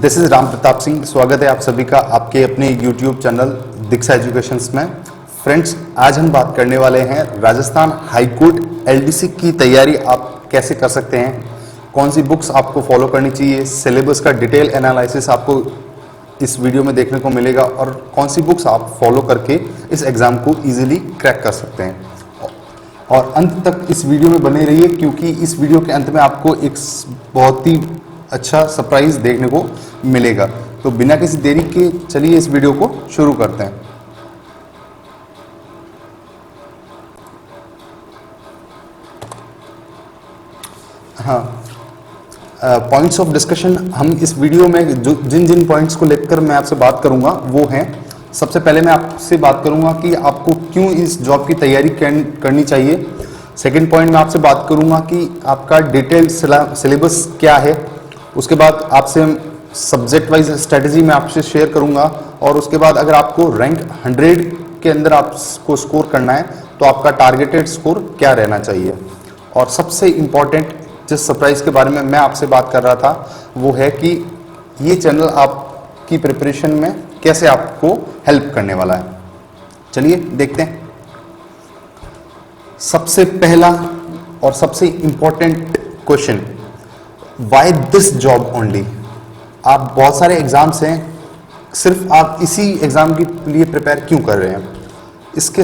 This is Ram Pratap Singh. स्वागत है आप सभी का आपके अपने यूट्यूब चैनल दीक्षा एजुकेशंस में। फ्रेंड्स, आज हम बात करने वाले हैं राजस्थान हाईकोर्ट एलडीसी की तैयारी आप कैसे कर सकते हैं, कौन सी बुक्स आपको फॉलो करनी चाहिए, सिलेबस का डिटेल एनालिसिस आपको इस वीडियो में देखने को मिलेगा और कौन सी बुक्स आप फॉलो करके इस एग्ज़ाम को ईजिली क्रैक कर सकते हैं। और अंत तक इस वीडियो में बने रहिए क्योंकि इस वीडियो के अंत में आपको एक बहुत ही अच्छा सरप्राइज देखने को मिलेगा। तो बिना किसी देरी के चलिए इस वीडियो को शुरू करते हैं। हाँ, पॉइंट्स ऑफ डिस्कशन हम इस वीडियो में जिन जिन पॉइंट्स को लेकर मैं आपसे बात करूंगा वो हैं। सबसे पहले मैं आपसे बात करूंगा कि आपको क्यों इस जॉब की तैयारी करनी चाहिए। सेकंड पॉइंट में आपसे बात करूंगा कि आपका डिटेल्ड सिलेबस क्या है। उसके बाद आपसे सब्जेक्ट वाइज स्ट्रेटजी में आपसे शेयर करूंगा और उसके बाद अगर आपको रैंक 100 के अंदर आपको स्कोर करना है तो आपका टारगेटेड स्कोर क्या रहना चाहिए। और सबसे इम्पॉर्टेंट जिस सरप्राइज के बारे में मैं आपसे बात कर रहा था वो है कि ये चैनल आपकी प्रिपरेशन में कैसे आपको हेल्प करने वाला है। चलिए देखते हैं। सबसे पहला और सबसे important question, why this job only. आप बहुत सारे एग्जाम्स हैं, सिर्फ आप इसी एग्जाम के लिए प्रिपेयर क्यों कर रहे हैं? इसके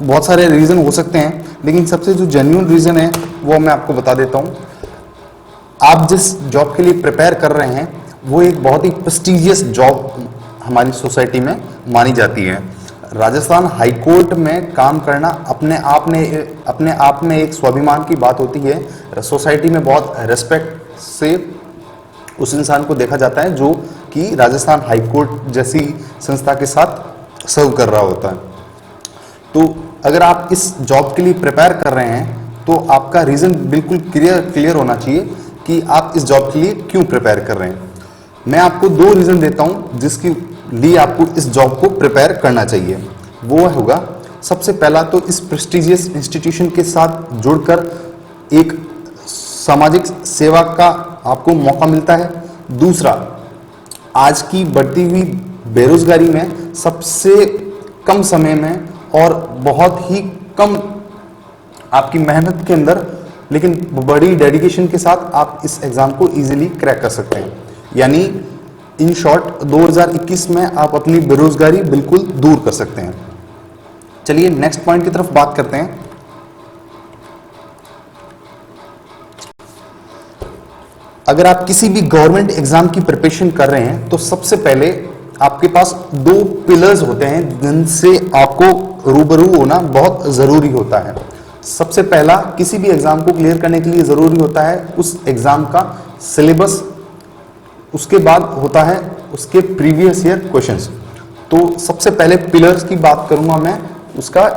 बहुत सारे रीज़न हो सकते हैं, लेकिन सबसे जो जेन्युइन रीज़न है वो मैं आपको बता देता हूँ। आप जिस जॉब के लिए प्रिपेयर कर रहे हैं वो एक बहुत ही प्रेस्टिजियस जॉब हमारी सोसाइटी में मानी जाती है। राजस्थान हाईकोर्ट में काम करना अपने आप में एक स्वाभिमान की बात होती है। सोसाइटी में बहुत रेस्पेक्ट से उस इंसान को देखा जाता है जो कि राजस्थान हाईकोर्ट जैसी संस्था के साथ सर्व कर रहा होता है। तो अगर आप इस जॉब के लिए प्रिपेयर कर रहे हैं तो आपका रीज़न बिल्कुल क्लियर होना चाहिए कि आप इस जॉब के लिए क्यों प्रिपेयर कर रहे हैं। मैं आपको दो रीज़न देता हूं जिसके लिए आपको इस जॉब को प्रिपेयर करना चाहिए। वो होगा, सबसे पहला तो इस प्रेस्टिजियस इंस्टीट्यूशन के साथ जुड़कर एक सामाजिक सेवा का आपको मौका मिलता है। दूसरा, आज की बढ़ती हुई बेरोजगारी में सबसे कम समय में और बहुत ही कम आपकी मेहनत के अंदर लेकिन बड़ी डेडिकेशन के साथ आप इस एग्ज़ाम को इजीली क्रैक कर सकते हैं। यानी इन शॉर्ट 2021 में आप अपनी बेरोजगारी बिल्कुल दूर कर सकते हैं। चलिए नेक्स्ट पॉइंट की तरफ बात करते हैं। अगर आप किसी भी गवर्नमेंट एग्जाम की प्रिपरेशन कर रहे हैं तो सबसे पहले आपके पास दो पिलर्स होते हैं जिनसे आपको रूबरू होना बहुत ज़रूरी होता है। सबसे पहला, किसी भी एग्जाम को क्लियर करने के लिए ज़रूरी होता है उस एग्जाम का सिलेबस। उसके बाद होता है उसके प्रीवियस ईयर क्वेश्चंस। तो सबसे पहले पिलर्स की बात करूंगा मैं, उसका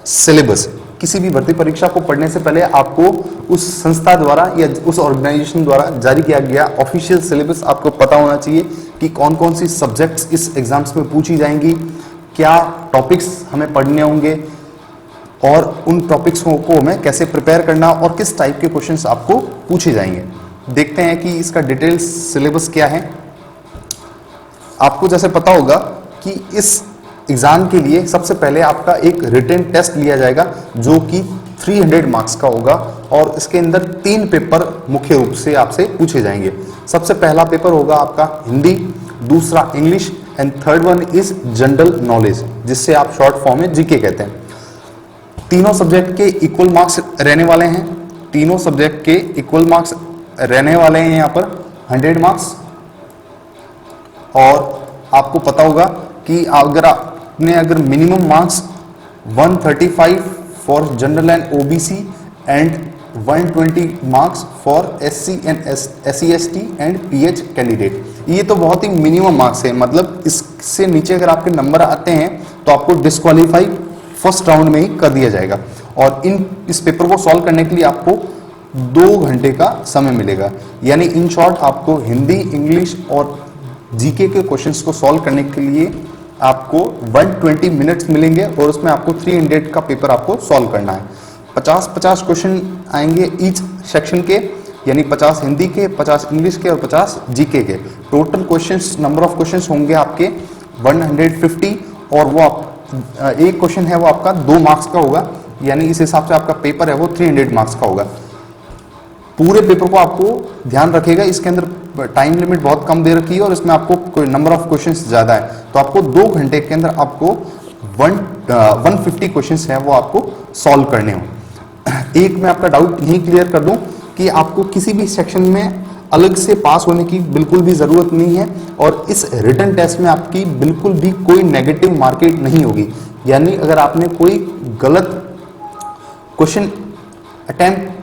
सिलेबस। किसी भी भर्ती परीक्षा को पढ़ने से पहले आपको उस संस्था द्वारा या उस ऑर्गेनाइजेशन द्वारा जारी किया गया ऑफिशियल सिलेबस आपको पता होना चाहिए कि कौन कौन सी सब्जेक्ट्स इस एग्जाम्स में पूछी जाएंगी, क्या टॉपिक्स हमें पढ़ने होंगे और उन टॉपिक्स को हमें कैसे प्रिपेयर करना और किस टाइप के क्वेश्चंस आपको पूछे जाएंगे। देखते हैं कि इसका डिटेल सिलेबस क्या है। आपको जैसे पता होगा कि इस एग्जाम के लिए सबसे पहले आपका एक रिटन टेस्ट लिया जाएगा जो कि 300 मार्क्स का होगा और इसके अंदर 3 पेपर मुख्य रूप से आपसे पूछे जाएंगे। सबसे पहला पेपर होगा आपका हिंदी, दूसरा English and third one is general knowledge, जिससे आप शॉर्ट फॉर्म में जीके कहते हैं। तीनों सब्जेक्ट के इक्वल मार्क्स रहने वाले हैं। तीनों सब्जेक्ट के इक्वल मार्क्स रहने वाले हैं यहाँ पर 100 मार्क्स। और आपको पता होगा कि अगर minimum marks 135 for general and OBC and 120 marks for SC and SC ST and PH candidate, ये तो बहुत ही मिनिमम मार्क्स है। मतलब इससे नीचे अगर आपके नंबर आते हैं तो आपको डिस्क्वालीफाई फर्स्ट राउंड में ही कर दिया जाएगा। और इस पेपर को सॉल्व करने के लिए आपको 2 घंटे का समय मिलेगा। यानी इन शॉर्ट आपको हिंदी, इंग्लिश और जीके के क्वेश्चंस को सॉल्व करने के लिए आपको 120 मिनट्स मिलेंगे और उसमें आपको 300 का पेपर आपको सॉल्व करना है। 50-50 क्वेश्चन आएंगे ईच सेक्शन के यानी 50 हिंदी के, 50 इंग्लिश के और 50 जीके के। Total questions, number of questions होंगे आपके 150 और वो एक क्वेश्चन है वो आपका 2 मार्क्स का होगा, यानी इस हिसाब से आपका पेपर है वो 300 मार्क्स का होगा। पूरे पेपर को आपको ध्यान रखिएगा, इसके अंदर टाइम लिमिट बहुत कम दे रखी है और इसमें आपको कोई नंबर ऑफ क्वेश्चंस ज्यादा है, तो आपको 2 घंटे के अंदर आपको 150 क्वेश्चंस हैं वो आपको सॉल्व करने हो। एक मैं आपका डाउट यही क्लियर कर दूं कि आपको किसी भी सेक्शन में अलग से पास होने की बिल्कुल भी जरूरत नहीं है और इस रिटन टेस्ट में आपकी बिल्कुल भी कोई नेगेटिव मार्किंग नहीं होगी। यानी अगर आपने कोई गलत क्वेश्चन अटेम्प्ट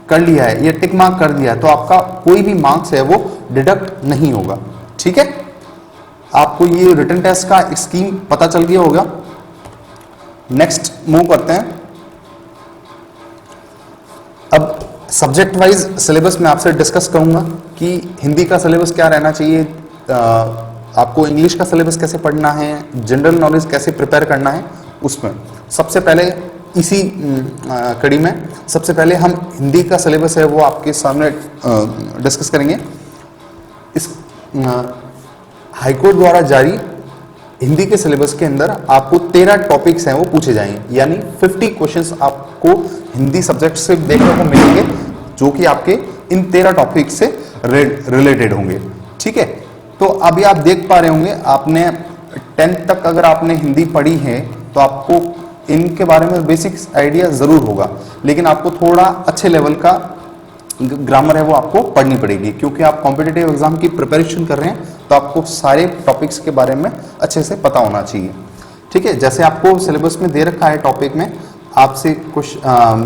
कर लिया है या टिक मार्क कर दिया है तो आपका कोई भी मार्क्स है वो डिडक्ट नहीं होगा। ठीक है, आपको ये रिटन टेस्ट का स्कीम पता चल गया होगा। नेक्स्ट मूव करते हैं। अब सब्जेक्ट वाइज सिलेबस में आपसे डिस्कस करूंगा कि हिंदी का सिलेबस क्या रहना चाहिए, आपको इंग्लिश का सिलेबस कैसे पढ़ना है, जनरल नॉलेज कैसे प्रिपेयर करना है। उसमें सबसे पहले इसी कड़ी में सबसे पहले हम हिंदी का सिलेबस है वो आपके सामने डिस्कस करेंगे। इस हाईकोर्ट द्वारा जारी हिंदी के सिलेबस के अंदर आपको 13 टॉपिक्स हैं वो पूछे जाएंगे, यानी 50 क्वेश्चंस आपको हिंदी सब्जेक्ट से देखने को मिलेंगे जो कि आपके इन 13 टॉपिक से रिलेटेड होंगे। ठीक है, तो अभी आप देख पा रहे होंगे, आपने 10th तक अगर आपने हिंदी पढ़ी है तो आपको इनके बारे में बेसिक आइडिया जरूर होगा, लेकिन आपको थोड़ा अच्छे लेवल का ग्रामर है वो आपको पढ़नी पड़ेगी, क्योंकि आप कॉम्पिटिटिव एग्जाम की प्रिपरेशन कर रहे हैं तो आपको सारे टॉपिक्स के बारे में अच्छे से पता होना चाहिए। ठीक है, जैसे आपको सिलेबस में दे रखा है टॉपिक में आपसे कुछ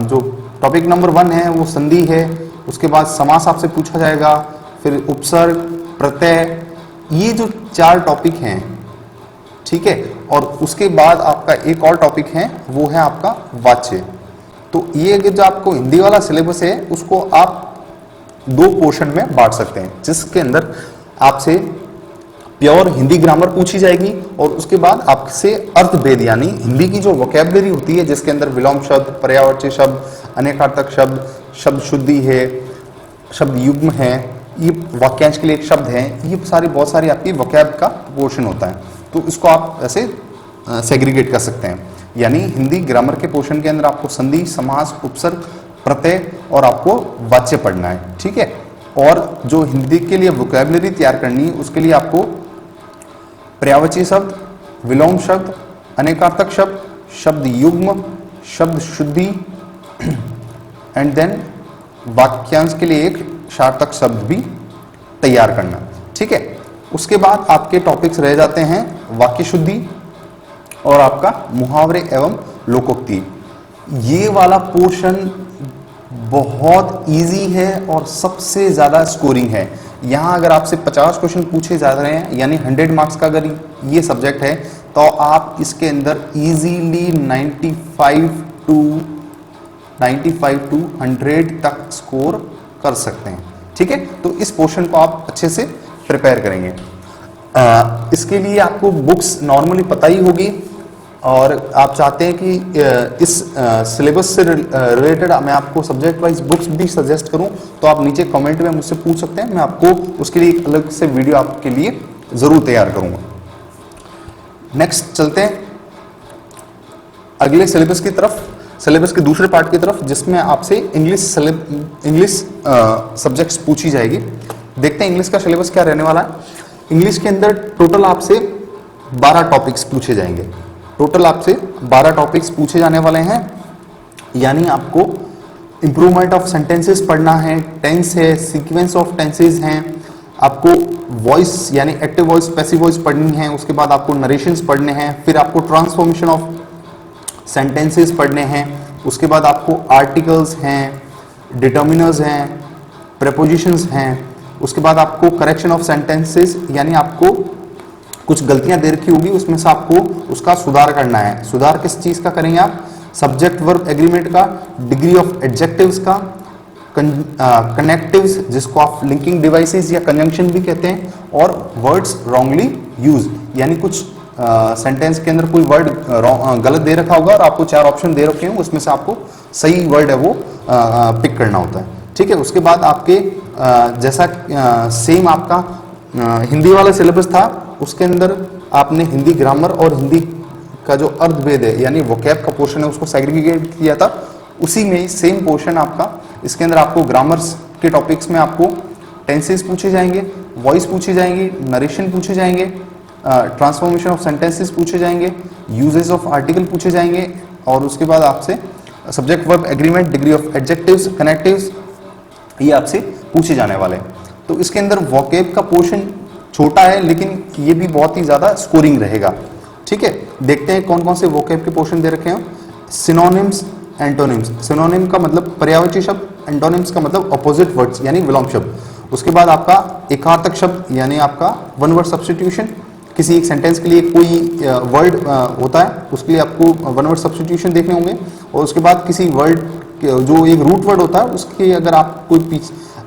जो टॉपिक नंबर 1 है वो संधि है, उसके बाद समास आपसे पूछा जाएगा, फिर उपसर्ग, प्रत्यय, ये जो 4 टॉपिक हैं। ठीक है, और उसके बाद आपका एक और टॉपिक है वो है आपका वाच्य। तो ये जो आपको हिंदी वाला सिलेबस है उसको आप 2 पोर्शन में बांट सकते हैं, जिसके अंदर आपसे प्योर हिंदी ग्रामर पूछी जाएगी और उसके बाद आपसे अर्थभेद यानी हिंदी की जो वोकैबुलरी होती है जिसके अंदर विलोम शब्द, पर्यायवाची शब्द, अनेकार्थक शब्द, शब्द शुद्धि है, शब्द युग्म है, ये वाक्यांश के लिए एक शब्द है, ये सारी बहुत सारी आपकी वोकैब का पोर्शन होता है। तो इसको आप ऐसे सेग्रीगेट कर सकते हैं, यानी हिंदी ग्रामर के पोर्शन के अंदर आपको संधि, समास, उपसर्ग, प्रत्यय और आपको वाच्य पढ़ना है। ठीक है, और जो हिंदी के लिए वोकैबुलरी तैयार करनी है उसके लिए आपको पर्यायवाची शब्द, विलोम शब्द, अनेकार्थक शब्द, शब्द युग्म, शब्द शुद्धि एंड देन वाक्यांश के लिए एक सार्थक शब्द भी तैयार करना। ठीक है, उसके बाद आपके टॉपिक्स रह जाते हैं वाक्य शुद्धि और आपका मुहावरे एवं लोकोक्ति। ये वाला पोर्शन बहुत इजी है और सबसे ज्यादा स्कोरिंग है। यहाँ अगर आपसे 50 क्वेश्चन पूछे जा रहे हैं यानी 100 मार्क्स का अगर ये सब्जेक्ट है तो आप इसके अंदर इजीली 95 टू 100 तक स्कोर कर सकते हैं। ठीक है, तो इस पोर्शन को आप अच्छे से प्रिपेयर करेंगे। इसके लिए आपको बुक्स नॉर्मली पता ही होगी और आप चाहते हैं कि इस सिलेबस से रिलेटेड मैं आपको सब्जेक्ट वाइज बुक्स भी सजेस्ट करूं तो आप नीचे कमेंट में मुझसे पूछ सकते हैं, मैं आपको उसके लिए एक अलग से वीडियो आपके लिए जरूर तैयार करूंगा। नेक्स्ट चलते हैं अगले सिलेबस की तरफ, सिलेबस के दूसरे पार्ट की तरफ, जिसमें आपसे इंग्लिश सब्जेक्ट्स पूछी जाएगी। देखते हैं इंग्लिश का सिलेबस क्या रहने वाला है। इंग्लिश के अंदर टोटल आपसे 12 टॉपिक्स पूछे जाएंगे। टोटल आपसे 12 टॉपिक्स पूछे जाने वाले हैं, यानी आपको इंप्रूवमेंट ऑफ सेंटेंसेस पढ़ना है, टेंस है, सीक्वेंस ऑफ टेंसेस हैं, आपको वॉइस यानी एक्टिव वॉइस, पैसिव वॉइस पढ़नी है, उसके बाद आपको नरेशंस पढ़ने हैं, फिर आपको ट्रांसफॉर्मेशन ऑफ सेंटेंसेस पढ़ने हैं, उसके बाद आपको आर्टिकल्स हैं, डिटर्मिनर्स हैं, प्रेपोजिशंस हैं, उसके बाद आपको करेक्शन ऑफ सेंटेंसेस यानी आपको कुछ गलतियां दे रखी होगी उसमें से आपको उसका सुधार करना है। सुधार किस चीज का करेंगे आप? सब्जेक्ट वर्ब एग्रीमेंट का, डिग्री ऑफ एडजेक्टिव्स का, कनेक्टिव्स जिसको आप लिंकिंग डिवाइसेस या कंजंक्शन भी कहते हैं, और वर्ड्स रॉन्गली यूज यानी कुछ सेंटेंस के अंदर कोई वर्ड गलत दे रखा होगा और आपको 4 ऑप्शन दे रखे हैं, उसमें से आपको सही वर्ड है वो पिक करना होता है। ठीक है। उसके बाद आपके जैसा सेम आपका हिंदी वाला सिलेबस था, उसके अंदर आपने हिंदी ग्रामर और हिंदी का जो अर्थभेद है यानी वोकैब का पोर्शन है उसको सेग्रीगेट किया था, उसी में सेम पोर्शन आपका इसके अंदर आपको ग्रामर्स के टॉपिक्स में आपको टेंसेस पूछे जाएंगे, वॉइस पूछी जाएंगी, नरेशन पूछे जाएंगे, ट्रांसफॉर्मेशन ऑफ सेंटेंसेस पूछे जाएंगे, यूजेस ऑफ आर्टिकल पूछे जाएंगे, और उसके बाद आपसे subject verb agreement, degree of adjectives, connectives, ये आपसे पूछे जाने वाले हैं। तो इसके अंदर वोकैब का पोर्शन छोटा है लेकिन ये भी बहुत ही ज्यादा स्कोरिंग रहेगा। ठीक है, देखते हैं कौन कौन से वोकैब के पोर्शन दे रखे हैं। Synonyms, antonyms. सिनोनिम का मतलब पर्यायवाची शब्द, एंटोनिम्स का मतलब अपोजिट वर्ड्स यानी विलोम शब्द। उसके बाद आपका एकार्थक शब्द यानी आपका वन वर्ड सब्स्टिट्यूशन, किसी एक सेंटेंस के लिए कोई वर्ड होता है उसके लिए आपको वन वर्ड सब्स्टिट्यूशन देखने होंगे। और उसके बाद किसी वर्ड जो एक रूट वर्ड होता है उसके अगर आप कोई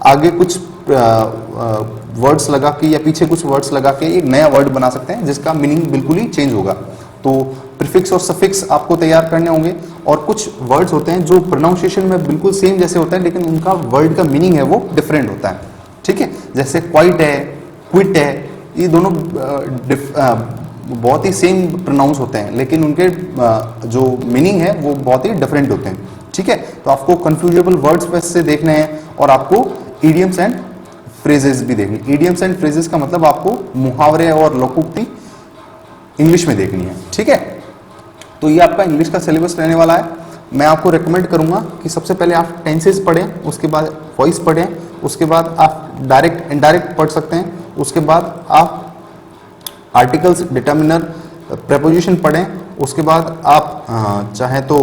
आगे कुछ वर्ड्स लगा के या पीछे कुछ वर्ड्स लगा के एक नया वर्ड बना सकते हैं जिसका मीनिंग बिल्कुल ही चेंज होगा। तो प्रीफिक्स और सफिक्स आपको तैयार करने होंगे। और कुछ वर्ड्स होते हैं जो प्रोनाउंसिएशन में बिल्कुल सेम जैसे होता है लेकिन उनका वर्ड का मीनिंग है वो डिफरेंट होता है। ठीक है, जैसे क्वाइट है, क्विट है, ये दोनों बहुत ही सेम प्रोनाउंस होते हैं लेकिन उनके जो मीनिंग है वो बहुत ही डिफरेंट होते हैं। ठीक है, तो आपको कंफ्यूजेबल वर्ड्स वैसे देखने हैं और आपको इडियम्स एंड फ्रेजेस भी देखनी। इडियम्स एंड फ्रेजेस का मतलब आपको मुहावरे और लोकोक्ति इंग्लिश में देखनी है। ठीक है, तो ये आपका इंग्लिश का सिलेबस रहने वाला है। मैं आपको रेकमेंड करूंगा कि सबसे पहले आप टेंसेस पढ़ें, उसके बाद वॉइस पढ़ें, उसके बाद आप डायरेक्ट इनडायरेक्ट पढ़ सकते हैं, उसके बाद आप आर्टिकल्स, डिटर्मिनर, प्रेपोजिशन पढ़ें, उसके बाद आप चाहें तो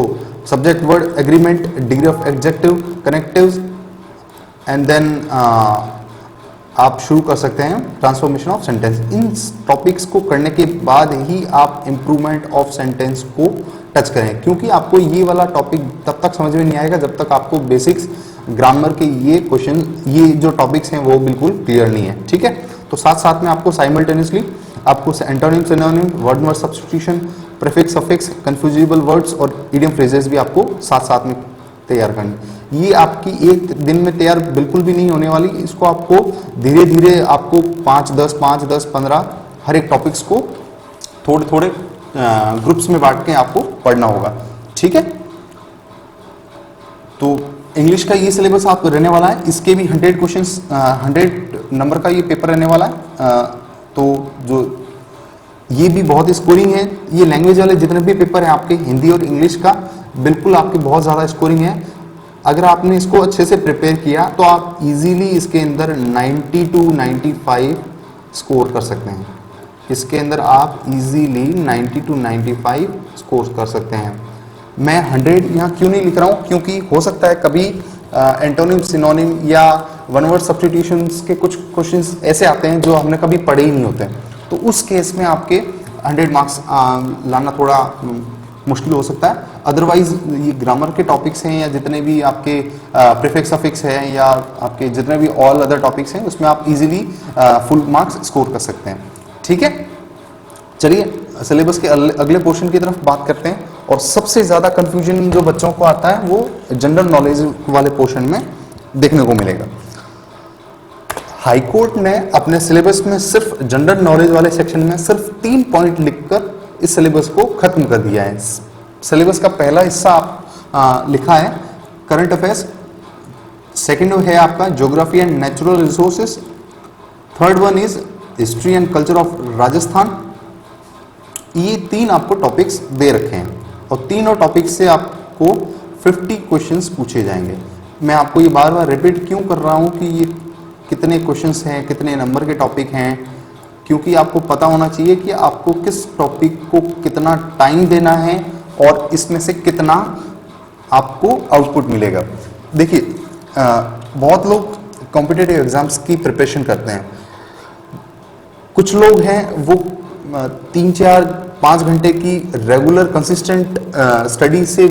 subject verb agreement, degree of adjective, connectives, and then आप शुरू कर सकते हैं ट्रांसफॉर्मेशन ऑफ सेंटेंस। इन टॉपिक्स को करने के बाद ही आप इम्प्रूवमेंट ऑफ सेंटेंस को टच करें, क्योंकि आपको ये वाला टॉपिक तब तक समझ में नहीं आएगा जब तक आपको बेसिक्स ग्रामर के ये क्वेश्चन, ये जो टॉपिक्स हैं वो बिल्कुल क्लियर नहीं है। ठीक है, तो साथ साथ में आपको साइमल्टेनियसली आपको antonym, synonym, word word substitution, prefix, suffix, confusable words और इडियम फ्रेजेस भी आपको साथ साथ में तैयार करनी। ये आपकी एक दिन में तैयार बिल्कुल भी नहीं होने वाली, इसको आपको धीरे धीरे आपको 5-10, 15 हर एक टॉपिक्स को थोड़े थोड़े ग्रुप्स में बांट के आपको पढ़ना होगा। ठीक है, तो इंग्लिश का ये सिलेबस आप रहने वाला है, इसके भी 100 क्वेश्चंस, 100 नंबर का ये पेपर रहने वाला है। तो जो ये भी बहुत स्कोरिंग है, ये लैंग्वेज वाले जितने भी पेपर हैं आपके हिंदी और इंग्लिश का बिल्कुल आपकी बहुत ज़्यादा स्कोरिंग है। अगर आपने इसको अच्छे से प्रिपेयर किया तो आप इजीली इसके अंदर 90 to 95 स्कोर कर सकते हैं। इसके अंदर आप इजीली 90 to 95 स्कोर कर सकते हैं। मैं 100 यहाँ क्यों नहीं लिख रहा हूँ, क्योंकि हो सकता है कभी एंटोनिम, सिनोनिम या वन वर्ड सब्स्टिट्यूशंस के कुछ क्वेश्चंस ऐसे आते हैं जो हमने कभी पढ़े ही नहीं होते, तो उस केस में आपके 100 मार्क्स लाना थोड़ा मुश्किल हो सकता है। अदरवाइज ये ग्रामर के टॉपिक्स हैं या जितने भी आपके प्रीफिक्स, सफिक्स हैं या आपके जितने भी ऑल अदर टॉपिक्स हैं उसमें आप इजीली फुल मार्क्स स्कोर कर सकते हैं। ठीक है, चलिए सिलेबस के अगले पोर्शन की तरफ बात करते हैं। और सबसे ज़्यादा कंफ्यूजन जो बच्चों को आता है वो जनरल नॉलेज वाले पोर्शन में देखने को मिलेगा। हाई कोर्ट ने अपने सिलेबस में सिर्फ जनरल नॉलेज वाले सेक्शन में सिर्फ 3 पॉइंट लिखकर इस सिलेबस को खत्म कर दिया है। सिलेबस का पहला हिस्सा लिखा है करंट अफेयर्स, सेकंड है आपका geography and natural resources, third one is history and culture of Rajasthan. ये 3 आपको टॉपिक्स दे रखे हैं और तीनों टॉपिक्स से आपको 50 क्वेश्चंस पूछे जाएंगे। मैं आपको ये बार बार रिपीट क्यों कर रहा हूँ कि ये कितने क्वेश्चंस हैं, कितने नंबर के टॉपिक हैं, क्योंकि आपको पता होना चाहिए कि आपको किस टॉपिक को कितना टाइम देना है और इसमें से कितना आपको आउटपुट मिलेगा। देखिए बहुत लोग कॉम्पिटिटिव एग्जाम्स की प्रिपरेशन करते हैं, कुछ लोग हैं वो 3-4-5 घंटे की रेगुलर कंसिस्टेंट स्टडी से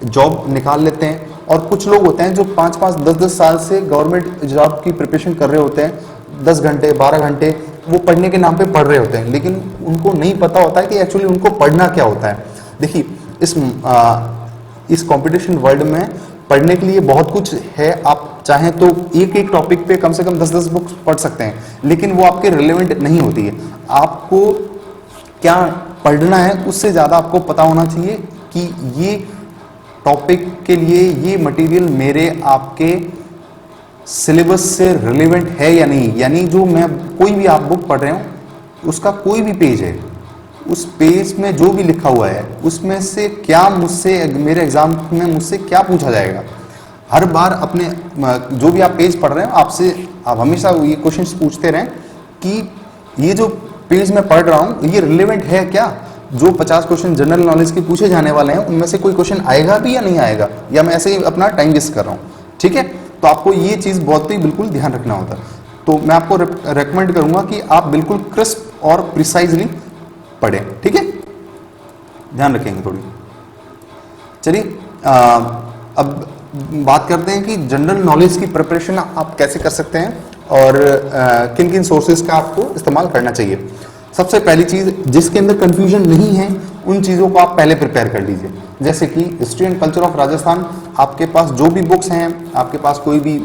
जॉब निकाल लेते हैं, और कुछ लोग होते हैं जो 5-5, 10-10 साल से गवर्नमेंट जॉब की प्रिपरेशन कर रहे होते हैं, 10 घंटे 12 घंटे वो पढ़ने के नाम पे पढ़ रहे होते हैं, लेकिन उनको नहीं पता होता है कि एक्चुअली उनको पढ़ना क्या होता है। देखिए इस कंपटीशन वर्ल्ड में पढ़ने के लिए बहुत कुछ है। आप चाहें तो एक एक टॉपिक पे कम से कम 10-10 बुक्स पढ़ सकते हैं, लेकिन वो आपके रिलेवेंट नहीं होती है। आपको क्या पढ़ना है उससे ज़्यादा आपको पता होना चाहिए कि ये टॉपिक के लिए ये मटेरियल मेरे आपके सिलेबस से रिलेवेंट है या नहीं। यानी जो मैं कोई भी आप बुक पढ़ रहे हो उसका कोई भी पेज है, उस पेज में जो भी लिखा हुआ है उसमें से क्या मुझसे मेरे एग्जाम में मुझसे क्या पूछा जाएगा। हर बार अपने जो भी आप पेज पढ़ रहे हो आपसे आप हमेशा ये क्वेश्चंस पूछते रहें कि ये जो पेज मैं पढ़ रहा हूँ ये रिलेवेंट है क्या। जो 50 क्वेश्चन जनरल नॉलेज के पूछे जाने वाले हैं उनमें से कोई क्वेश्चन आएगा भी या नहीं आएगा, या मैं ऐसे ही अपना टाइम वेस्ट कर रहा हूँ। ठीक है, तो आपको ये चीज़ बहुत ही बिल्कुल ध्यान रखना होता है। तो मैं आपको रेकमेंड करूंगा कि आप बिल्कुल क्रिस्प और प्रिसाइजली पढ़ें। ठीक है, ध्यान रखेंगे थोड़ी। चलिए अब बात करते हैं कि जनरल नॉलेज की प्रिपरेशन आप कैसे कर सकते हैं और किन किन सोर्सेज का आपको इस्तेमाल करना चाहिए। सबसे पहली चीज़, जिसके अंदर कंफ्यूजन नहीं है उन चीज़ों को आप पहले प्रिपेयर कर लीजिए। जैसे कि history and culture of Rajasthan, आपके पास जो भी बुक्स हैं, आपके पास कोई भी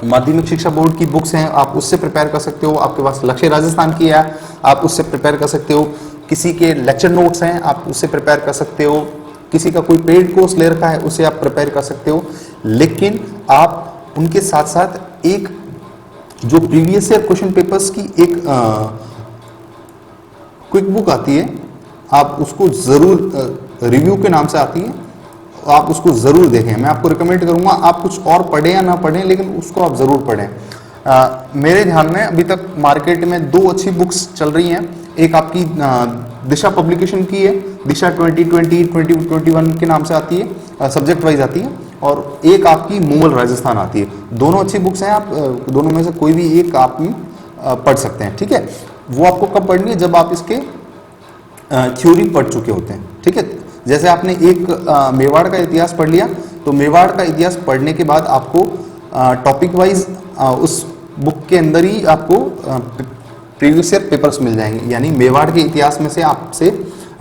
माध्यमिक शिक्षा बोर्ड की बुक्स हैं आप उससे प्रिपेयर कर सकते हो। आपके पास लक्ष्य राजस्थान की है आप उससे प्रिपेयर कर सकते हो। किसी के लेक्चर नोट्स हैं आप उससे प्रिपेयर कर सकते हो। किसी का कोई पेड कोर्स ले रखा है उसे आप प्रिपेयर कर सकते हो। लेकिन आप उनके साथ साथ एक जो प्रीवियस ईयर क्वेश्चन पेपर्स की एक क्विक बुक आती है, आप उसको ज़रूर रिव्यू के नाम से आती है, आप उसको ज़रूर देखें। मैं आपको रिकमेंड करूंगा आप कुछ और पढ़ें या ना पढ़ें, लेकिन उसको आप ज़रूर पढ़ें। मेरे ध्यान में अभी तक मार्केट में 2 अच्छी बुक्स चल रही हैं। एक आपकी दिशा पब्लिकेशन की है, दिशा 2020-2021 के नाम से आती है, सब्जेक्ट वाइज आती है, और एक आपकी मूवल राजस्थान आती है। दोनों अच्छी बुक्स हैं, आप दोनों में से कोई भी एक आप पढ़ सकते हैं। ठीक है, वो आपको कब पढ़नी है, जब आप इसके थ्योरी पढ़ चुके होते हैं। ठीक है, जैसे आपने एक मेवाड़ का इतिहास पढ़ लिया, तो मेवाड़ का इतिहास पढ़ने के बाद आपको टॉपिक वाइज उस बुक के अंदर ही आपको प्रीवियस ईयर पेपर्स मिल जाएंगे। यानी मेवाड़ के इतिहास में से आपसे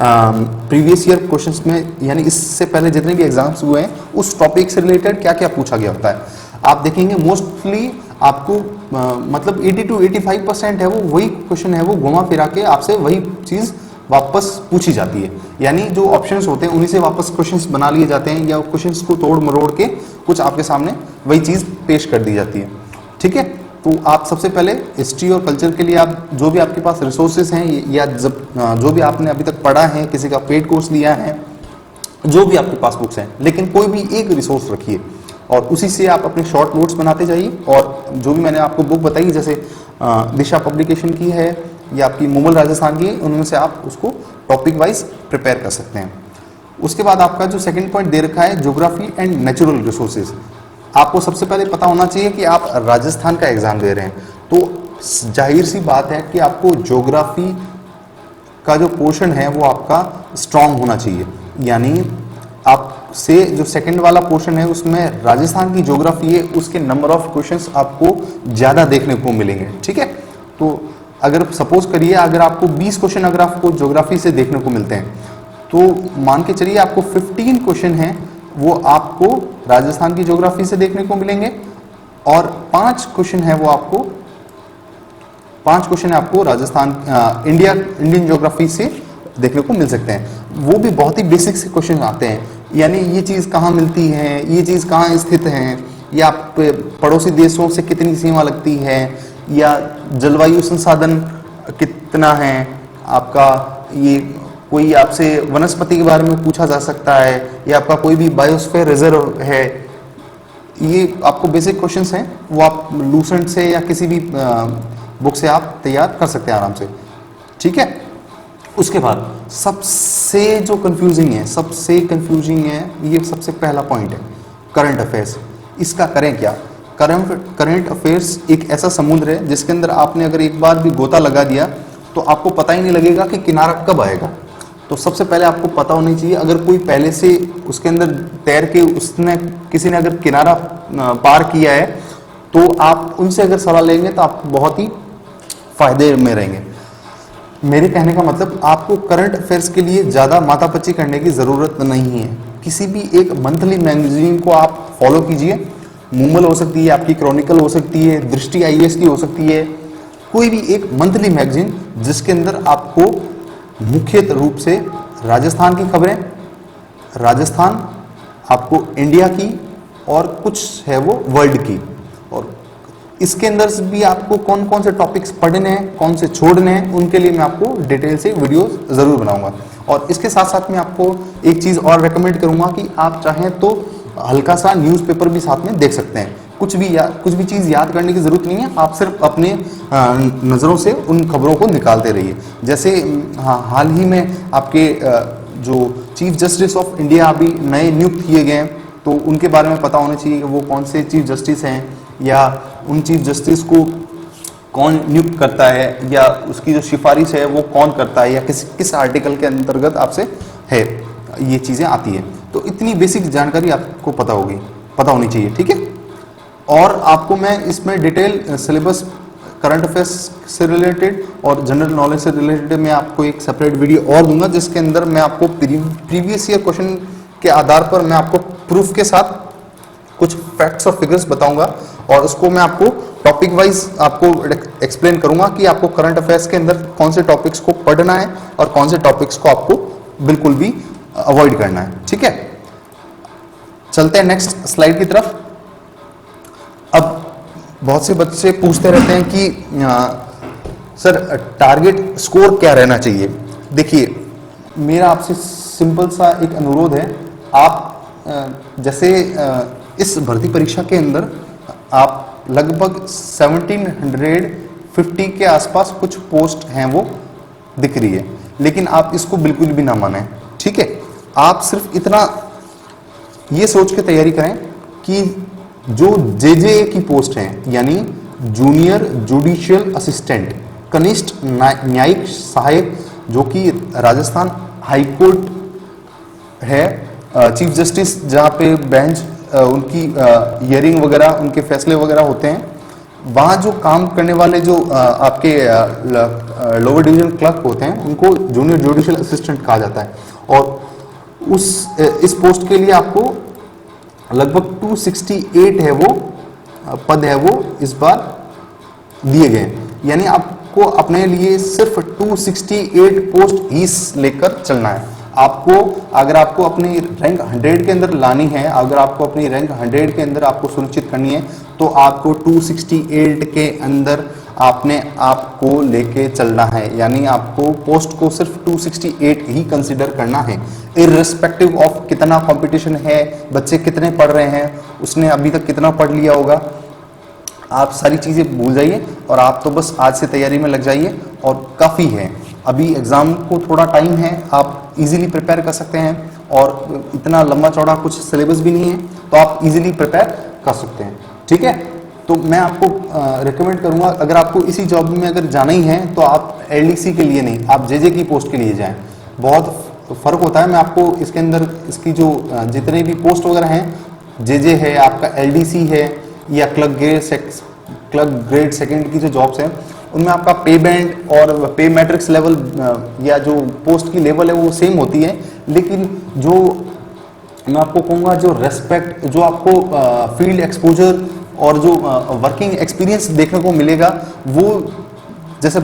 प्रीवियस ईयर क्वेश्चंस में, यानी इससे पहले जितने भी एग्जाम्स हुए हैं उस टॉपिक से रिलेटेड क्या क्या पूछा गया होता है आप देखेंगे। मोस्टली आपको मतलब 80 to 85% है वो वही क्वेश्चन है, वो घुमा फिरा के आपसे वही चीज़ वापस पूछी जाती है। यानी जो ऑप्शंस होते हैं उन्हीं से वापस क्वेश्चंस बना लिए जाते हैं, या क्वेश्चंस को तोड़ मरोड़ के कुछ आपके सामने वही चीज़ पेश कर दी जाती है। ठीक है, तो आप सबसे पहले हिस्ट्री और कल्चर के लिए आप जो भी आपके पास रिसोर्सेज हैं, या जो भी आपने अभी तक पढ़ा है, किसी का पेड कोर्स लिया है, जो भी आपके पास बुक्स हैं, लेकिन कोई भी एक रिसोर्स रखिए और उसी से आप अपने शॉर्ट नोट्स बनाते जाइए। और जो भी मैंने आपको बुक बताई, जैसे दिशा पब्लिकेशन की है या आपकी मूवल राजस्थान की है, उनमें से आप उसको टॉपिक वाइज प्रिपेयर कर सकते हैं। उसके बाद आपका जो सेकंड पॉइंट दे रखा है, ज्योग्राफी एंड नेचुरल रिसोर्सेज, आपको सबसे पहले पता होना चाहिए कि आप राजस्थान का एग्जाम दे रहे हैं, तो जाहिर सी बात है कि आपको ज्योग्राफी का जो पोर्शन है वो आपका स्ट्रांग होना चाहिए। यानी आपसे जो सेकंड वाला पोर्शन है उसमें राजस्थान की ज्योग्राफी है, उसके नंबर ऑफ क्वेश्चंस आपको ज़्यादा देखने को मिलेंगे। ठीक है, तो अगर सपोज करिए अगर आपको 20 क्वेश्चन अगर आपको ज्योग्राफी से देखने को मिलते हैं, तो मान के चलिए आपको 15 क्वेश्चन हैं वो आपको राजस्थान की ज्योग्राफी से देखने को मिलेंगे, और 5 क्वेश्चन है वो आपको 5 क्वेश्चन आपको राजस्थान इंडियन ज्योग्राफी से देखने को मिल सकते हैं। वो भी बहुत ही बेसिक से क्वेश्चन आते हैं, यानी ये चीज़ कहाँ मिलती है, ये चीज़ कहाँ स्थित है, या पड़ोसी देशों से कितनी सीमा लगती है, या जलवायु संसाधन कितना है आपका, ये कोई आपसे वनस्पति के बारे में पूछा जा सकता है, या आपका कोई भी बायोस्फीयर रिजर्व है। ये आपको बेसिक क्वेश्चंस हैं, वो आप लूसेंट से या किसी भी बुक से आप तैयार कर सकते हैं आराम से। ठीक है, उसके बाद सबसे जो कंफ्यूजिंग है, ये सबसे पहला पॉइंट है करंट अफेयर्स। इसका करें क्या? करंट अफेयर्स एक ऐसा समुद्र है जिसके अंदर आपने अगर एक बार भी गोता लगा दिया तो आपको पता ही नहीं लगेगा कि किनारा कब आएगा। तो सबसे पहले आपको पता होनी चाहिए, अगर कोई पहले से उसके अंदर तैर के किसी ने अगर किनारा पार किया है तो आप उनसे अगर सलाह लेंगे तो आप बहुत ही फायदे में रहेंगे। मेरे कहने का मतलब आपको करंट अफेयर्स के लिए ज़्यादा माथापच्ची करने की ज़रूरत नहीं है। किसी भी एक मंथली मैगजीन को आप फॉलो कीजिए। मूमल हो सकती है, आपकी क्रॉनिकल हो सकती है, दृष्टि आईएएस की हो सकती है, कोई भी एक मंथली मैगजीन जिसके अंदर आपको मुख्य रूप से राजस्थान की खबरें, राजस्थान, आपको इंडिया की और कुछ है वो वर्ल्ड की, और इसके अंदर से भी आपको कौन कौन से टॉपिक्स पढ़ने हैं, कौन से छोड़ने हैं, उनके लिए मैं आपको डिटेल से वीडियोस ज़रूर बनाऊंगा। और इसके साथ साथ मैं आपको एक चीज़ और रेकमेंड करूंगा कि आप चाहें तो हल्का सा न्यूज़पेपर भी साथ में देख सकते हैं। कुछ भी चीज़ याद करने की ज़रूरत नहीं है, आप सिर्फ अपने नज़रों से उन खबरों को निकालते रहिए। जैसे हाल ही में आपके जो चीफ जस्टिस ऑफ इंडिया अभी नए नियुक्त किए गए हैं, तो उनके बारे में पता होना चाहिए कि वो कौन से चीफ जस्टिस हैं, या उन चीफ जस्टिस को कौन नियुक्त करता है, या उसकी जो सिफारिश है वो कौन करता है, या किस आर्टिकल के अंतर्गत आपसे है, ये चीज़ें आती है। तो इतनी बेसिक जानकारी आपको पता होनी चाहिए, ठीक है। और आपको मैं इसमें डिटेल सिलेबस, करंट अफेयर्स से रिलेटेड और जनरल नॉलेज से रिलेटेड मैं आपको एक सेपरेट वीडियो और दूंगा, जिसके अंदर मैं आपको प्रीवियस ईयर क्वेश्चन के आधार पर मैं आपको प्रूफ के साथ कुछ फैक्ट्स और फिगर्स बताऊंगा, और उसको मैं आपको टॉपिक वाइज आपको एक्सप्लेन करूंगा कि आपको करंट अफेयर्स के अंदर कौन से टॉपिक्स को पढ़ना है और कौन से टॉपिक्स को आपको बिल्कुल भी अवॉइड करना है, ठीक है। चलते हैं नेक्स्ट स्लाइड की तरफ। अब बहुत से बच्चे पूछते रहते हैं कि सर टारगेट स्कोर क्या रहना चाहिए। देखिए, मेरा आपसे सिंपल सा एक अनुरोध है, आप जैसे इस भर्ती परीक्षा के अंदर आप लगभग 1750 के आसपास कुछ पोस्ट हैं वो दिख रही है, लेकिन आप इसको बिल्कुल भी ना माने, ठीक है। आप सिर्फ इतना ये सोच के तैयारी करें कि जो जेजे की पोस्ट हैं, यानी जूनियर जुडिशियल असिस्टेंट, कनिष्ठ न्यायिक सहायक, जो कि राजस्थान हाई कोर्ट है, चीफ जस्टिस जहाँ पे बेंच उनकी हियरिंग वगैरह, उनके फैसले वगैरह होते हैं, वहाँ जो काम करने वाले जो आपके लोअर डिवीजन क्लर्क होते हैं, उनको जूनियर जुडिशियल असिस्टेंट कहा जाता है। और इस पोस्ट के लिए आपको लगभग 268 है वो पद है वो इस बार दिए गए हैं, यानी आपको अपने लिए सिर्फ 268 पोस्ट ही लेकर चलना है। आपको अगर आपको अपनी रैंक 100 के अंदर लानी है, अगर आपको अपनी रैंक 100 के अंदर आपको सुनिश्चित करनी है, तो आपको 268 के अंदर आपने आपको लेके चलना है, यानी आपको पोस्ट को सिर्फ 268 ही कंसीडर करना है, इररिस्पेक्टिव ऑफ कितना कंपटीशन है, बच्चे कितने पढ़ रहे हैं, उसने अभी तक कितना पढ़ लिया होगा। आप सारी चीज़ें भूल जाइए और आप तो बस आज से तैयारी में लग जाइए, और काफ़ी है, अभी एग्ज़ाम को थोड़ा टाइम है, आप इजीली प्रिपेयर कर सकते हैं, और इतना लंबा चौड़ा कुछ सिलेबस भी नहीं है, तो आप इजीली प्रिपेयर कर सकते हैं, ठीक है। तो मैं आपको रिकमेंड करूंगा, अगर आपको इसी जॉब में अगर जाना ही है, तो आप एलडीसी के लिए नहीं, आप जेजे की पोस्ट के लिए जाएं। बहुत फ़र्क होता है। मैं आपको इसके अंदर इसकी जो जितने भी पोस्ट वगैरह हैं, जेजे है, आपका एलडीसी है, या क्लर्क ग्रेड सेकंड की जो जॉब्स हैं, उनमें आपका पे बैंड और पे मैट्रिक्स लेवल या जो पोस्ट की लेवल है वो सेम होती है, लेकिन जो मैं आपको कहूँगा जो रेस्पेक्ट, जो आपको फील्ड एक्सपोजर और जो वर्किंग एक्सपीरियंस देखने को मिलेगा, वो जैसे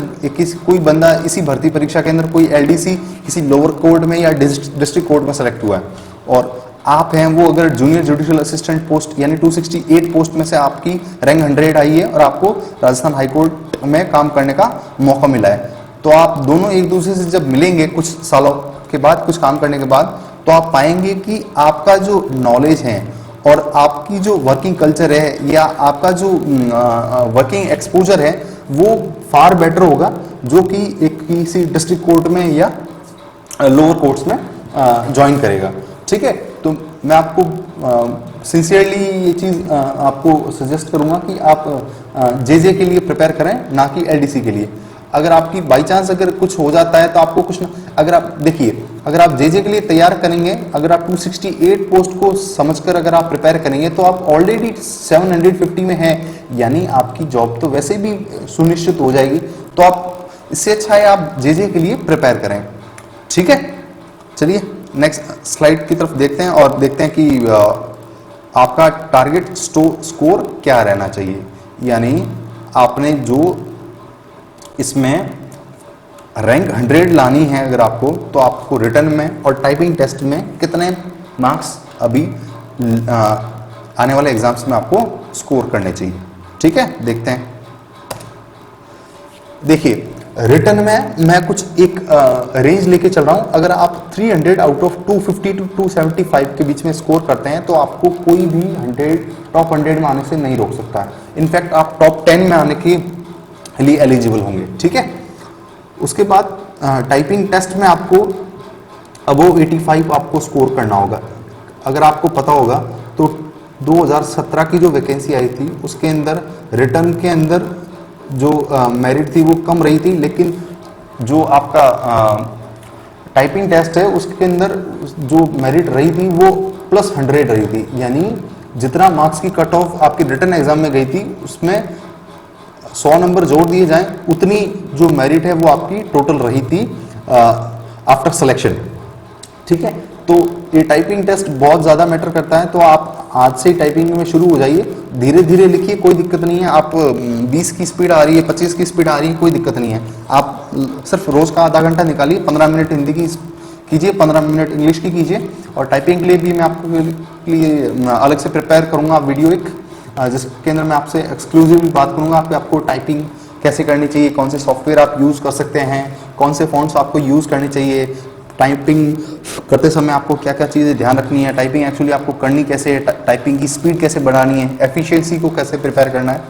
कोई बंदा इसी भर्ती परीक्षा के अंदर कोई एलडीसी किसी लोअर कोर्ट में या डिस्ट्रिक्ट कोर्ट में सेलेक्ट हुआ है, और आप हैं वो अगर जूनियर जुडिशियल असिस्टेंट पोस्ट यानी 268 पोस्ट में से आपकी रैंक 100 आई है और आपको राजस्थान हाई कोर्ट में काम करने का मौका मिला है, तो आप दोनों एक दूसरे से जब मिलेंगे कुछ सालों के बाद, कुछ काम करने के बाद, तो आप पाएंगे कि आपका जो नॉलेज है और आपकी जो वर्किंग कल्चर है या आपका जो वर्किंग एक्सपोजर है वो फार बेटर होगा, जो कि एक किसी डिस्ट्रिक्ट कोर्ट में या लोअर कोर्ट्स में ज्वाइन करेगा, ठीक है। तो मैं आपको सिंसियरली ये चीज़ आपको सजेस्ट करूंगा कि आप जेजे के लिए प्रिपेयर करें, ना कि एलडीसी के लिए। अगर आपकी बाई चांस अगर कुछ हो जाता है तो आपको कुछ ना, अगर आप देखिए, अगर आप जेजे के लिए तैयार करेंगे, अगर आप 268 पोस्ट को समझकर अगर आप प्रिपेयर करेंगे, तो आप ऑलरेडी 750 में हैं, यानी आपकी जॉब तो वैसे भी सुनिश्चित हो जाएगी। तो आप इससे अच्छा है आप जेजे के लिए प्रिपेयर करें, ठीक है। चलिए नेक्स्ट स्लाइड की तरफ देखते हैं और देखते हैं कि आपका टारगेट स्कोर क्या रहना चाहिए, यानी आपने जो इसमें रैंक 100 लानी है अगर आपको, तो आपको रिटन में और टाइपिंग टेस्ट में कितने मार्क्स अभी आने वाले एग्जाम्स में आपको स्कोर करने चाहिए। ठीक है, देखते हैं। देखिए रिटन में मैं कुछ एक रेंज लेके चल रहा हूं। अगर आप 300 आउट ऑफ 250 टू 275 के बीच में स्कोर करते हैं तो आपको कोई भी 100 टॉप 100 में आने से नहीं रोक सकता है। इनफैक्ट आप टॉप 10 में आने के लिए एलिजिबल होंगे। ठीक है, उसके बाद टाइपिंग टेस्ट में आपको अबोव 85 आपको स्कोर करना होगा। अगर आपको पता होगा तो 2017 की जो वैकेंसी आई थी उसके अंदर रिटर्न के अंदर जो मेरिट थी वो कम रही थी, लेकिन जो आपका टाइपिंग टेस्ट है उसके अंदर जो मेरिट रही थी वो +100 रही थी, यानी जितना मार्क्स की कट ऑफ आपकी रिटर्न एग्जाम में गई थी उसमें 100 नंबर जोड़ दिए जाएं, उतनी जो मेरिट है वो आपकी टोटल रही थी आफ्टर सिलेक्शन। ठीक है, तो ये टाइपिंग टेस्ट बहुत ज़्यादा मैटर करता है। तो आप आज से ही टाइपिंग में शुरू हो जाइए, धीरे धीरे लिखिए, कोई दिक्कत नहीं है। आप 20 की स्पीड आ रही है, 25 की स्पीड आ रही है, कोई दिक्कत नहीं है। आप सिर्फ रोज़ का आधा घंटा निकालिए, 15 मिनट हिंदी की कीजिए, 15 मिनट इंग्लिश की कीजिए। और टाइपिंग के लिए भी मैं आपके लिए अलग से प्रिपेयर करूँगा वीडियो एक, जिसके अंदर मैं आपसे एक्सक्लूसिवली बात करूँगा कि आपको टाइपिंग कैसे करनी चाहिए, कौन से सॉफ्टवेयर आप यूज़ कर सकते हैं, कौन से फॉन्ट्स आपको यूज़ करने चाहिए, टाइपिंग करते समय आपको क्या क्या चीज़ें ध्यान रखनी है, टाइपिंग एक्चुअली आपको करनी कैसे है, टाइपिंग की स्पीड कैसे बढ़ानी है, एफिशिएंसी को कैसे प्रिपेयर करना है,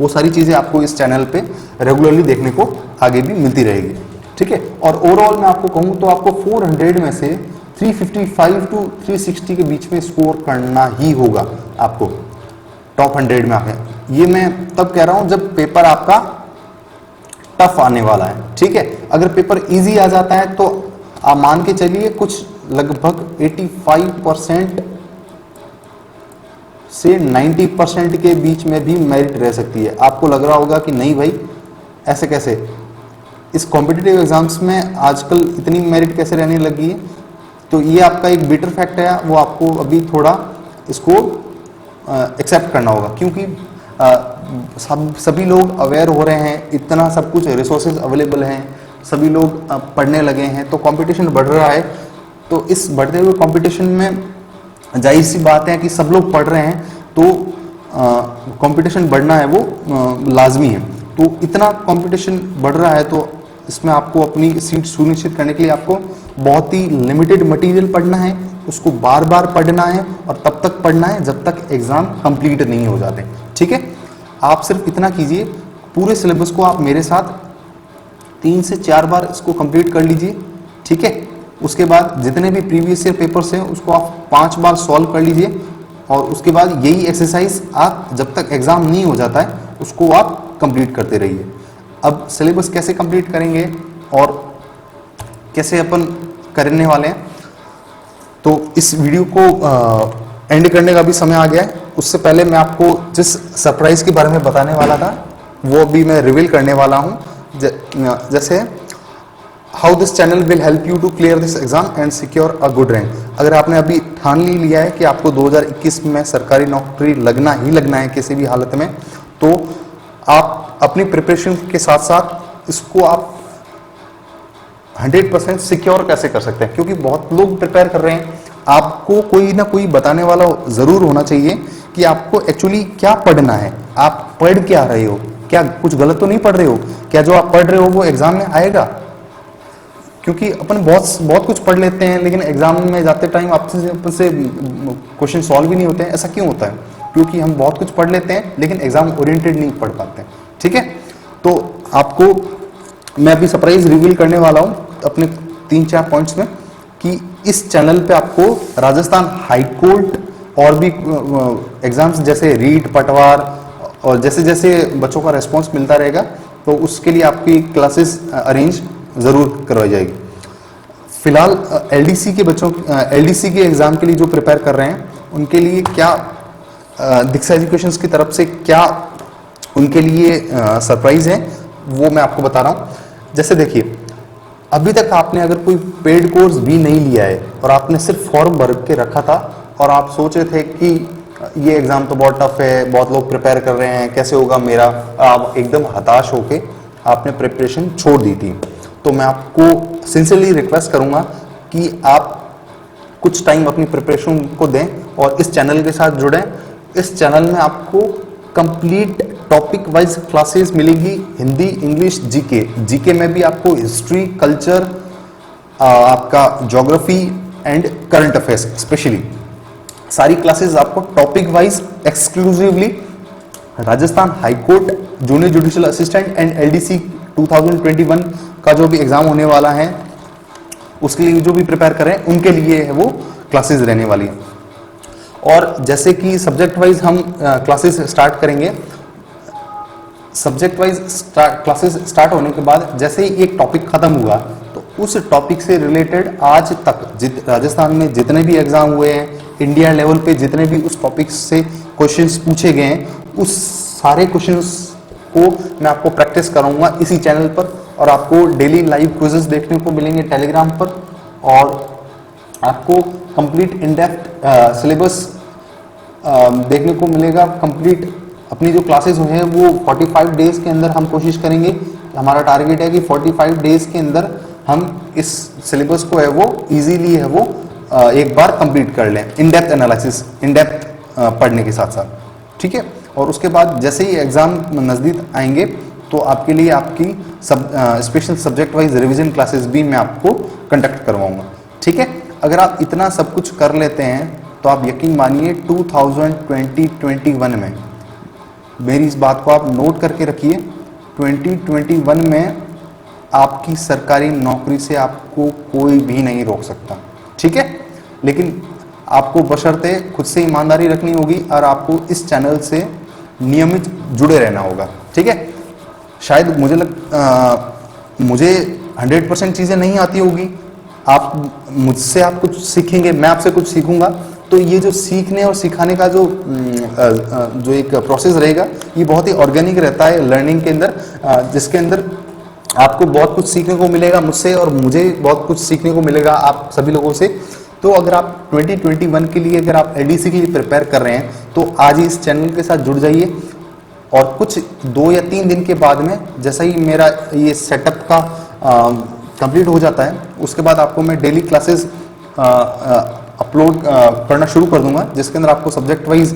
वो सारी चीज़ें आपको इस चैनल पे रेगुलरली देखने को आगे भी मिलती रहेगी। ठीक है, और ओवरऑल मैं आपको कहूँ तो आपको 400 में से 355 टू 360 के बीच में स्कोर करना ही होगा आपको टॉप 100 में आके। ये मैं तब कह रहा हूँ जब पेपर आपका टफ आने वाला है। ठीक है, अगर पेपर इजी आ जाता है तो आप मान के चलिए कुछ लगभग 85% से 90% के बीच में भी मेरिट रह सकती है। आपको लग रहा होगा कि नहीं भाई ऐसे कैसे, इस कॉम्पिटिटिव एग्जाम्स में आजकल इतनी मेरिट कैसे रहने लगी है। तो ये आपका एक बिटर फैक्ट है, वो आपको अभी थोड़ा इसको एक्सेप्ट करना होगा, क्योंकि सभी लोग अवेयर हो रहे हैं, इतना सब कुछ रिसोर्सेज अवेलेबल हैं, सभी लोग पढ़ने लगे हैं, तो कंपटीशन बढ़ रहा है। तो इस बढ़ते हुए कंपटीशन में जाहिर सी बात है कि सब लोग पढ़ रहे हैं, तो कंपटीशन बढ़ना है वो लाजमी है। तो इतना कंपटीशन बढ़ रहा है तो इसमें आपको अपनी सीट सुनिश्चित करने के लिए आपको बहुत ही लिमिटेड मटेरियल पढ़ना है, उसको बार बार पढ़ना है और तब तक पढ़ना है जब तक एग्ज़ाम कंप्लीट नहीं हो जाते। ठीक है, आप सिर्फ इतना कीजिए, पूरे सिलेबस को आप मेरे साथ 3 से 4 बार इसको कंप्लीट कर लीजिए। ठीक है, उसके बाद जितने भी प्रीवियस ईयर पेपर्स हैं उसको आप 5 बार सॉल्व कर लीजिए, और उसके बाद यही एक्सरसाइज आप जब तक एग्ज़ाम नहीं हो जाता है उसको आप कंप्लीट करते रहिए। अब सिलेबस कैसे कंप्लीट करेंगे और कैसे अपन करने वाले हैं, तो इस वीडियो को एंड करने का भी समय आ गया है। उससे पहले मैं आपको जिस सरप्राइज के बारे में बताने वाला था वो भी मैं रिवील करने वाला हूँ, जैसे how this channel will help you to clear this exam and secure a good rank. अगर आपने अभी ठान लिया है कि आपको 2021 में सरकारी नौकरी लगना ही लगना है किसी भी हालत में, तो आप अपनी प्रिपरेशन के साथ साथ इसको आप 100% सिक्योर कैसे कर सकते हैं, क्योंकि बहुत लोग प्रिपेयर कर रहे हैं। आपको कोई ना कोई बताने वाला ज़रूर होना चाहिए कि आपको एक्चुअली क्या पढ़ना है, आप पढ़ क्या रहे हो, क्या कुछ गलत तो नहीं पढ़ रहे हो, क्या जो आप पढ़ रहे हो वो एग्जाम में आएगा। क्योंकि अपन बहुत कुछ पढ़ लेते हैं लेकिन एग्जाम में जाते टाइम आपसे क्वेश्चन सॉल्व भी नहीं होते हैं। ऐसा क्यों होता है? क्योंकि हम बहुत कुछ पढ़ लेते हैं लेकिन एग्जाम ओरिएंटेड नहीं पढ़ पाते हैं। ठीक है, तो आपको मैं अभी सरप्राइज रिवील करने वाला हूँ अपने 3-4 पॉइंट्स में, कि इस चैनल पे आपको राजस्थान हाई कोर्ट और भी एग्जाम्स जैसे रीट, पटवार और जैसे जैसे बच्चों का रेस्पॉन्स मिलता रहेगा तो उसके लिए आपकी क्लासेस अरेंज ज़रूर करवाई जाएगी। फिलहाल एलडीसी के बच्चों, एलडीसी के एग्ज़ाम के लिए जो प्रिपेयर कर रहे हैं उनके लिए क्या दीक्षा एजुकेशंस की तरफ से क्या उनके लिए सरप्राइज है वो मैं आपको बता रहा हूँ। जैसे देखिए, अभी तक आपने अगर कोई पेड कोर्स भी नहीं लिया है और आपने सिर्फ फॉर्म भर के रखा था और आप सोच रहे थे कि ये एग्ज़ाम तो बहुत टफ है, बहुत लोग प्रिपेयर कर रहे हैं, कैसे होगा मेरा, आप एकदम हताश होके आपने प्रिपरेशन छोड़ दी थी। तो मैं आपको सिंसियरली रिक्वेस्ट करूँगा कि आप कुछ टाइम अपनी प्रिपरेशन को दें और इस चैनल के साथ जुड़ें। इस चैनल में आपको कंप्लीट टॉपिक वाइज क्लासेस मिलेंगी, हिंदी, इंग्लिश, जीके में भी आपको हिस्ट्री, कल्चर, आपका geography and current affairs specially सारी क्लासेस आपको topic wise exclusively Rajasthan high court junior judicial assistant and LDC 2021 का जो भी एग्जाम होने वाला है उसके लिए जो भी प्रिपेयर कर रहे हैं उनके लिए है वो क्लासेस रहने वाली है। और जैसे कि सब्जेक्ट वाइज हम क्लासेस स्टार्ट करेंगे, सब्जेक्ट वाइज क्लासेस स्टार्ट होने के बाद जैसे ही एक टॉपिक खत्म हुआ तो उस टॉपिक से रिलेटेड आज तक राजस्थान में जितने भी एग्जाम हुए हैं, इंडिया लेवल पे जितने भी उस टॉपिक से क्वेश्चंस पूछे गए हैं, उस सारे क्वेश्चंस को मैं आपको प्रैक्टिस कराऊंगा इसी चैनल पर। और आपको डेली लाइव क्विजेस देखने को मिलेंगे टेलीग्राम पर, और आपको कंप्लीट इन डेप्थ सिलेबस देखने को मिलेगा। कंप्लीट अपनी जो क्लासेस हैं वो 45 डेज के अंदर हम कोशिश करेंगे, हमारा टारगेट है कि 45 डेज के अंदर हम इस सिलेबस को है वो इजीली है वो एक बार कंप्लीट कर लें, in depth analysis, in depth पढ़ने के साथ साथ, ठीक है। और उसके बाद जैसे ही एग्जाम नज़दीक आएंगे तो आपके लिए आपकी special subject wise revision classes भी मैं आपको कंडक्ट करवाऊंगा, ठीक है। अगर आप इतना सब कुछ कर लेते हैं तो आप यकीन मानिए 2021 में, मेरी इस बात को आप नोट करके रखिए, 2021 में आपकी सरकारी नौकरी से आपको कोई भी नहीं रोक सकता, ठीक है। लेकिन आपको बशर्ते खुद से ईमानदारी रखनी होगी और आपको इस चैनल से नियमित जुड़े रहना होगा, ठीक है। शायद मुझे 100% चीज़ें नहीं आती होगी, आप मुझसे आप कुछ सीखेंगे, मैं आपसे कुछ सीखूंगा, तो ये जो सीखने और सिखाने का जो एक प्रोसेस रहेगा ये बहुत ही ऑर्गेनिक रहता है लर्निंग के अंदर, जिसके अंदर आपको बहुत कुछ सीखने को मिलेगा मुझसे और मुझे बहुत कुछ सीखने को मिलेगा आप सभी लोगों से। तो अगर आप 2021 के लिए अगर आप एलडीसी के लिए प्रिपेयर कर रहे हैं तो आज ही इस चैनल के साथ जुड़ जाइए, और कुछ 2 या 3 दिन के बाद में जैसा ही मेरा ये सेटअप का कंप्लीट हो जाता है उसके बाद आपको मैं डेली क्लासेस अपलोड करना शुरू कर दूंगा, जिसके अंदर आपको सब्जेक्ट वाइज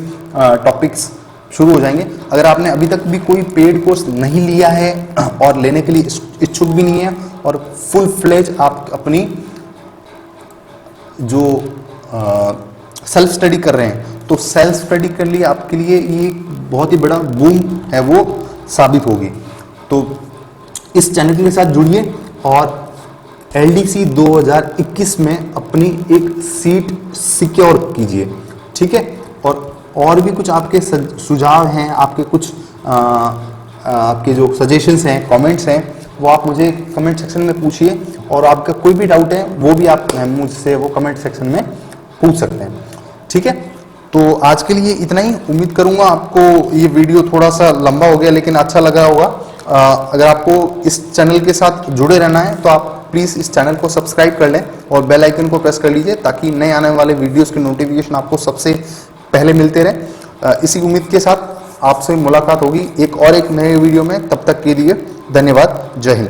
टॉपिक्स शुरू हो जाएंगे। अगर आपने अभी तक भी कोई पेड कोर्स नहीं लिया है और लेने के लिए इच्छुक भी नहीं है और फुल फ्लेज आप अपनी जो सेल्फ स्टडी कर रहे हैं तो सेल्फ स्टडी के लिए आपके लिए ये बहुत ही बड़ा बूम है वो साबित होगी। तो इस चैनल के साथ जुड़िए और एलडीसी 2021 में अपनी एक सीट सिक्योर कीजिए, ठीक है। और भी कुछ आपके सुझाव हैं, आपके कुछ आपके जो सजेशंस हैं, कमेंट्स हैं, वो आप मुझे कमेंट सेक्शन में पूछिए, और आपका कोई भी डाउट है वो भी आप मुझसे वो कमेंट सेक्शन में पूछ सकते हैं, ठीक है। तो आज के लिए इतना ही, उम्मीद करूंगा आपको ये वीडियो थोड़ा सा लंबा हो गया लेकिन अच्छा लगा होगा। अगर आपको इस चैनल के साथ जुड़े रहना है तो आप प्लीज़ इस चैनल को सब्सक्राइब कर लें और बेल आइकन को प्रेस कर लीजिए ताकि नए आने वाले वीडियोस के नोटिफिकेशन आपको सबसे पहले मिलते रहे। इसी उम्मीद के साथ आपसे मुलाकात होगी एक नए वीडियो में, तब तक के लिए धन्यवाद, जय हिंद।